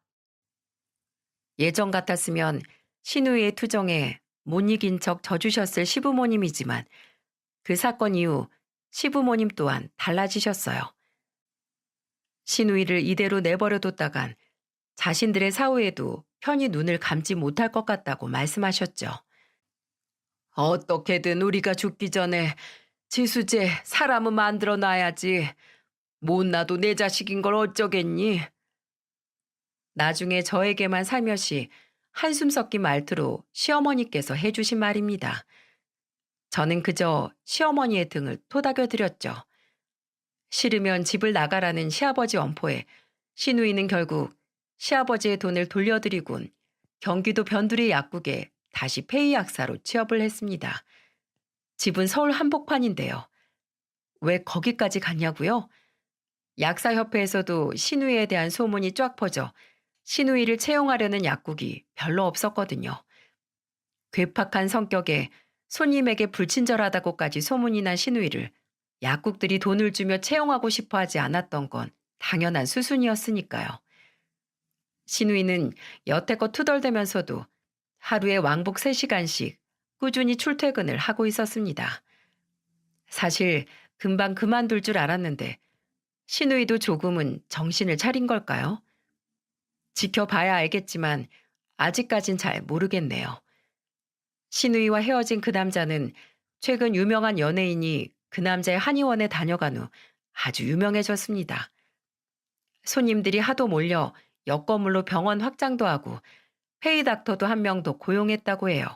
예전 같았으면 신우이의 투정에 못 이긴 척 져주셨을 시부모님이지만 그 사건 이후 시부모님 또한 달라지셨어요. 신우이를 이대로 내버려뒀다간 자신들의 사후에도 편히 눈을 감지 못할 것 같다고 말씀하셨죠. 어떻게든 우리가 죽기 전에 지수제 사람은 만들어 놔야지. 못 나도 내 자식인 걸 어쩌겠니? 나중에 저에게만 살며시 한숨 섞인 말투로 시어머니께서 해주신 말입니다. 저는 그저 시어머니의 등을 토닥여드렸죠. 싫으면 집을 나가라는 시아버지 원포에 신우이는 결국 시아버지의 돈을 돌려드리곤 경기도 변두리 약국에 다시 폐의 약사로 취업을 했습니다. 집은 서울 한복판인데요. 왜 거기까지 갔냐고요? 약사협회에서도 신우이에 대한 소문이 쫙 퍼져 신우이를 채용하려는 약국이 별로 없었거든요. 괴팍한 성격에 손님에게 불친절하다고까지 소문이 난 신우이를 약국들이 돈을 주며 채용하고 싶어 하지 않았던 건 당연한 수순이었으니까요. 신우이는 여태껏 투덜대면서도 하루에 왕복 3시간씩 꾸준히 출퇴근을 하고 있었습니다. 사실 금방 그만둘 줄 알았는데 신우이도 조금은 정신을 차린 걸까요? 지켜봐야 알겠지만 아직까진 잘 모르겠네요. 신우이와 헤어진 그 남자는 최근 유명한 연예인이 그 남자의 한의원에 다녀간 후 아주 유명해졌습니다. 손님들이 하도 몰려 옆건물로 병원 확장도 하고 페이 닥터도 한 명 더 고용했다고 해요.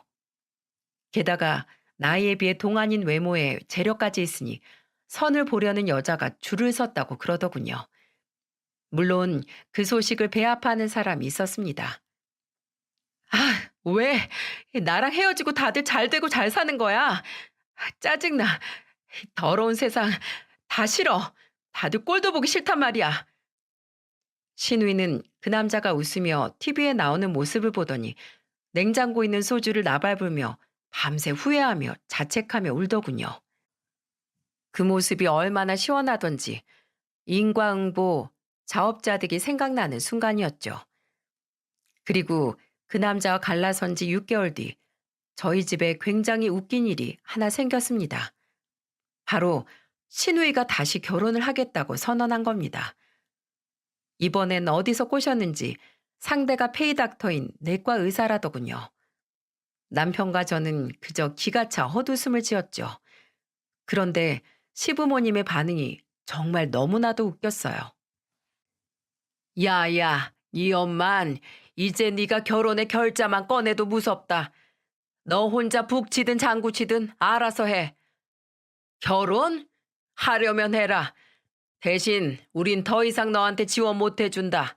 게다가 나이에 비해 동안인 외모에 재력까지 있으니 선을 보려는 여자가 줄을 섰다고 그러더군요. 물론 그 소식을 배합하는 사람이 있었습니다. 아, 왜? 나랑 헤어지고 다들 잘 되고 잘 사는 거야? 짜증나. 더러운 세상. 다 싫어. 다들 꼴도 보기 싫단 말이야. 신우이는 그 남자가 웃으며 TV에 나오는 모습을 보더니 냉장고에 있는 소주를 나발불며 밤새 후회하며 자책하며 울더군요. 그 모습이 얼마나 시원하던지 인과응보, 자업자득이 생각나는 순간이었죠. 그리고 그 남자와 갈라선 지 6개월 뒤 저희 집에 굉장히 웃긴 일이 하나 생겼습니다. 바로 신우이가 다시 결혼을 하겠다고 선언한 겁니다. 이번엔 어디서 꼬셨는지 상대가 페이닥터인 내과 의사라더군요. 남편과 저는 그저 기가 차 헛웃음을 지었죠. 그런데 시부모님의 반응이 정말 너무나도 웃겼어요. 야야, 이 엄만 이제 네가 결혼의 결자만 꺼내도 무섭다. 너 혼자 북치든 장구치든 알아서 해. 결혼? 하려면 해라. 대신 우린 더 이상 너한테 지원 못 해준다.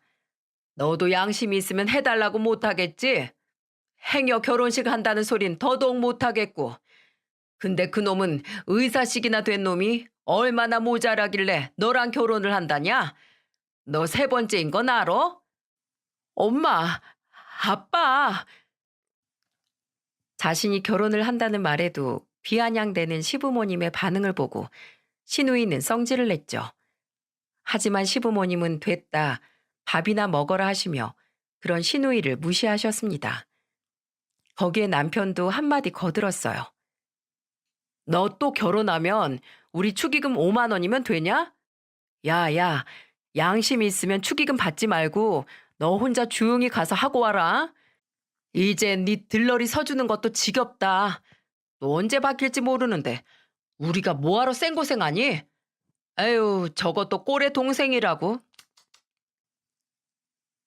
너도 양심이 있으면 해달라고 못하겠지? 행여 결혼식 한다는 소린 더더욱 못하겠고. 근데 그놈은 의사식이나 된 놈이 얼마나 모자라길래 너랑 결혼을 한다냐? 너 세 번째인 건 알아? 엄마, 아빠. 자신이 결혼을 한다는 말에도 비아냥대는 시부모님의 반응을 보고 시누이는 성질을 냈죠. 하지만 시부모님은 됐다, 밥이나 먹어라 하시며 그런 시누이를 무시하셨습니다. 거기에 남편도 한마디 거들었어요. 너 또 결혼하면 우리 축의금 5만 원이면 되냐? 야, 양심 있으면 축의금 받지 말고 너 혼자 조용히 가서 하고 와라. 이제 네 들러리 서주는 것도 지겹다. 또 언제 바뀔지 모르는데 우리가 뭐하러 생고생하니? 에휴, 저것도 꼴의 동생이라고.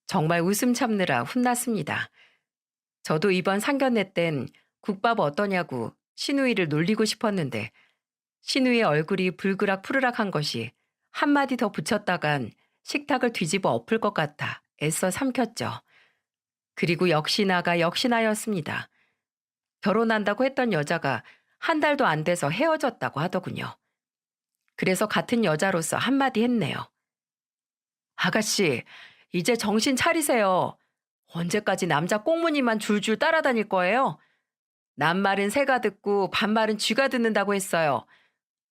정말 웃음 참느라 혼났습니다. 저도 이번 상견례 땐 국밥 어떠냐고 시누이를 놀리고 싶었는데 시누이의 얼굴이 불그락 푸르락한 것이 한마디 더 붙였다간 식탁을 뒤집어 엎을 것 같아 애써 삼켰죠. 그리고 역시나가 역시나였습니다. 결혼한다고 했던 여자가 한 달도 안 돼서 헤어졌다고 하더군요. 그래서 같은 여자로서 한마디 했네요. 아가씨, 이제 정신 차리세요. 언제까지 남자 꽁무니만 줄줄 따라다닐 거예요? 남말은 새가 듣고 반말은 쥐가 듣는다고 했어요.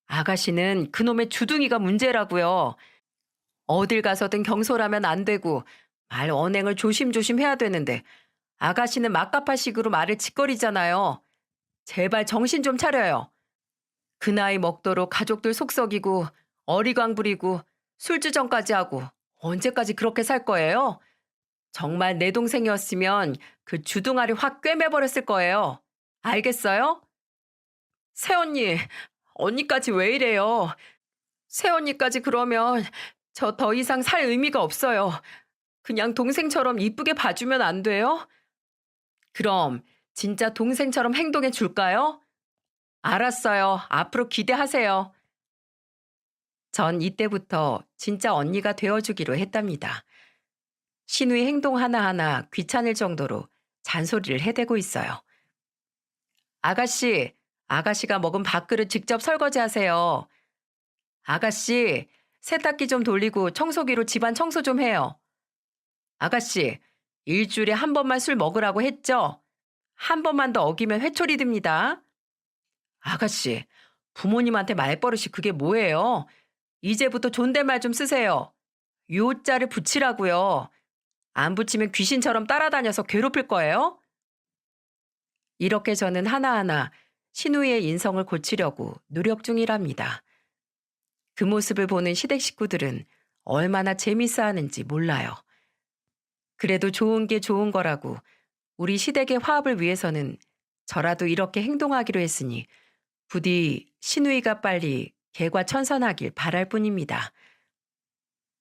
아가씨는 그놈의 주둥이가 문제라고요. 어딜 가서든 경솔하면 안 되고 말 언행을 조심조심 해야 되는데 아가씨는 막가파식으로 말을 짓거리잖아요. 제발 정신 좀 차려요. 그 나이 먹도록 가족들 속썩이고 어리광 부리고 술주정까지 하고 언제까지 그렇게 살 거예요? 정말 내 동생이었으면 그 주둥아리 확 꿰매버렸을 거예요. 알겠어요? 새언니, 언니까지 왜 이래요? 새언니까지 그러면 저 더 이상 살 의미가 없어요. 그냥 동생처럼 이쁘게 봐주면 안 돼요? 그럼 진짜 동생처럼 행동해 줄까요? 알았어요. 앞으로 기대하세요. 전 이때부터 진짜 언니가 되어주기로 했답니다. 신우의 행동 하나하나 귀찮을 정도로 잔소리를 해대고 있어요. 아가씨, 아가씨가 먹은 밥그릇 직접 설거지하세요. 아가씨, 세탁기 좀 돌리고 청소기로 집안 청소 좀 해요. 아가씨, 일주일에 한 번만 술 먹으라고 했죠? 한 번만 더 어기면 회초리 듭니다. 아가씨, 부모님한테 말버릇이 그게 뭐예요? 이제부터 존댓말 좀 쓰세요. 요자를 붙이라고요. 안 붙이면 귀신처럼 따라다녀서 괴롭힐 거예요? 이렇게 저는 하나하나 신우이의 인성을 고치려고 노력 중이랍니다. 그 모습을 보는 시댁 식구들은 얼마나 재밌어 하는지 몰라요. 그래도 좋은 게 좋은 거라고 우리 시댁의 화합을 위해서는 저라도 이렇게 행동하기로 했으니 부디 신우이가 빨리 개과천선하길 바랄 뿐입니다.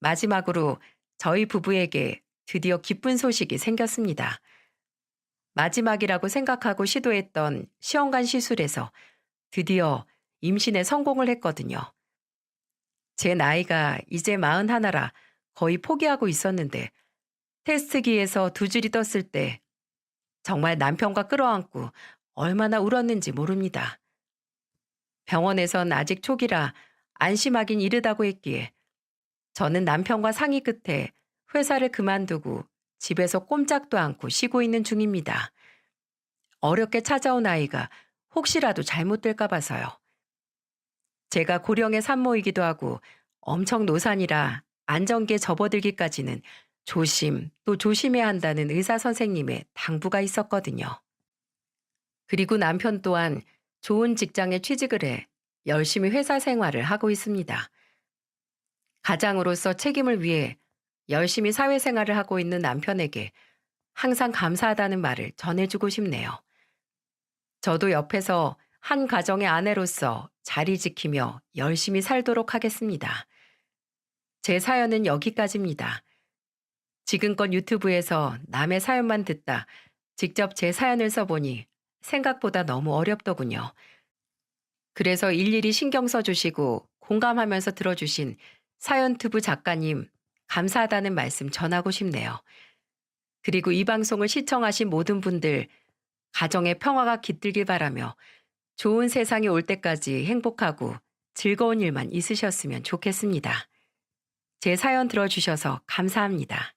마지막으로 저희 부부에게 드디어 기쁜 소식이 생겼습니다. 마지막이라고 생각하고 시도했던 시험관 시술에서 드디어 임신에 성공을 했거든요. 제 나이가 이제 41라 거의 포기하고 있었는데 테스트기에서 두 줄이 떴을 때 정말 남편과 끌어안고 얼마나 울었는지 모릅니다. 병원에선 아직 초기라 안심하긴 이르다고 했기에 저는 남편과 상의 끝에 회사를 그만두고 집에서 꼼짝도 않고 쉬고 있는 중입니다. 어렵게 찾아온 아이가 혹시라도 잘못될까 봐서요. 제가 고령의 산모이기도 하고 엄청 노산이라 안전기에 접어들기까지는 조심 또 조심해야 한다는 의사 선생님의 당부가 있었거든요. 그리고 남편 또한 좋은 직장에 취직을 해 열심히 회사 생활을 하고 있습니다. 가장으로서 책임을 위해 열심히 사회생활을 하고 있는 남편에게 항상 감사하다는 말을 전해주고 싶네요. 저도 옆에서 한 가정의 아내로서 자리 지키며 열심히 살도록 하겠습니다. 제 사연은 여기까지입니다. 지금껏 유튜브에서 남의 사연만 듣다 직접 제 사연을 써보니 생각보다 너무 어렵더군요. 그래서 일일이 신경 써주시고 공감하면서 들어주신 사연투브 작가님, 감사하다는 말씀 전하고 싶네요. 그리고 이 방송을 시청하신 모든 분들, 가정의 평화가 깃들길 바라며 좋은 세상이 올 때까지 행복하고 즐거운 일만 있으셨으면 좋겠습니다. 제 사연 들어주셔서 감사합니다.